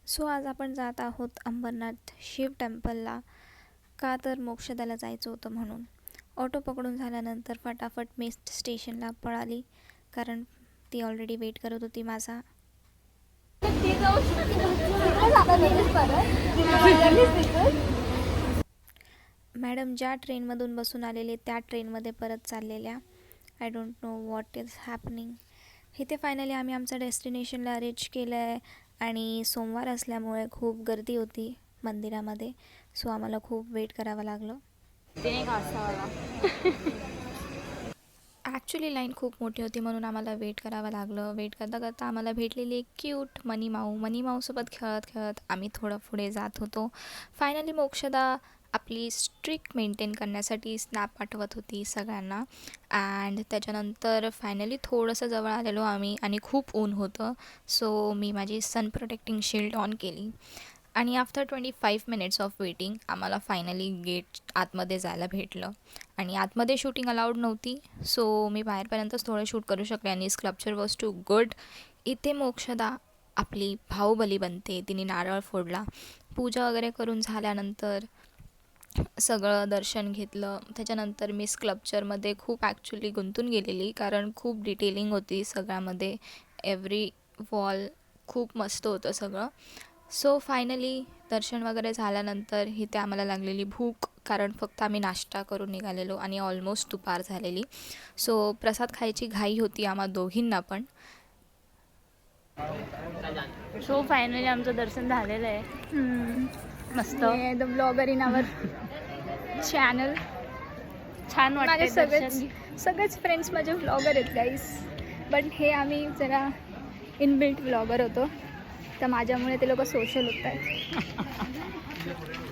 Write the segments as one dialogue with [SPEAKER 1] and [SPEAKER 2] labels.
[SPEAKER 1] So आज आपण जात आहोत अंबरनाथ शिव टेम्पलला. का तर मोक्षदाला जायचं होतं म्हणून. ऑटो पकडून झाल्यानंतर फटाफट मी स्टेशनला पळाली, कारण ती ऑलरेडी वेट करत होती माझा. मॅडम ज्या ट्रेनमधून बसून आलेले त्या ट्रेनमध्ये परत चाललेल्या. I don't know what is happening. इथे फायनली आम्ही आमचं डेस्टिनेशनला रीच केलं आहे आणि सोमवार असल्यामुळे खूप गर्दी होती मंदिरामध्ये. सो आम्हाला खूप वेट करावं लागलं. ॲक्च्युली लाईन खूप मोठी होती म्हणून आम्हाला वेट करावं लागलं. वेट करता करता आम्हाला भेटलेली एक क्यूट मनी माऊसोबत खेळत खेळत आम्ही थोडं पुढे जात होतो. फायनली मोक्षदा आपली स्ट्रिक मेंटेन करण्यासाठी स्नॅप पाठवत होती सगळ्यांना. अँड त्याच्यानंतर फायनली थोडंसं जवळ आलेलो आम्ही आणि खूप ऊन होतं. सो मी माझी सन प्रोटेक्टिंग शील्ड ऑन केली आणि आफ्टर 25 मिनिट्स ऑफ वेटिंग आम्हाला फायनली गेट आतमध्ये जायला भेटलं. आणि आतमध्ये शूटिंग अलाउड नव्हती, सो मी बाहेरपर्यंतच थोडं शूट करू शकले आणि स्कल्पचर वॉज टू गुड. इथे मोक्षदा आपली बाहुबली बनते. तिने नारळ फोडला, पूजा वगैरे करून झाल्यानंतर सगळं दर्शन घेतलं. त्याच्यानंतर मी स्कल्पचरमध्ये खूप ॲक्च्युली गुंतून गेलेली, कारण खूप डिटेलिंग होती सगळ्यामध्ये. एव्हरी वॉल खूप मस्त होतं सगळं. सो फायनली दर्शन वगैरे झाल्यानंतर इथे आम्हाला लागलेली भूक, कारण फक्त आम्ही नाश्ता करून निघालेलो आणि ऑलमोस्ट दुपार झालेली. सो प्रसाद खायची घाई होती आम्हा दोघींना पण.
[SPEAKER 2] सो फायनली आमचं दर्शन झालेलं आहे. मस्त.
[SPEAKER 3] The blogger in our channel.
[SPEAKER 2] छान
[SPEAKER 3] माझे
[SPEAKER 2] वाटतं.
[SPEAKER 3] सगळेच फ्रेंड्स माझे व्लॉगर आहेत गाईस, बट हे आम्ही जरा इनबिल्ट व्लॉगर होतो, तर माझ्यामुळे ते लोक सोशल होत आहेत.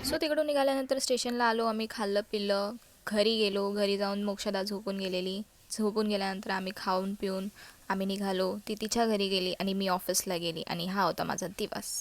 [SPEAKER 1] सो तिकडून निघाल्यानंतर स्टेशनला आलो आम्ही, खाल्लं पिल्लं, घरी गेलो. घरी जाऊन मोक्षदा झोपून गेल्यानंतर आम्ही खाऊन पिऊन आम्ही निघालो. ती तिच्या घरी गेली आणि मी ऑफिसला गेली आणि हा होता माझा दिवस.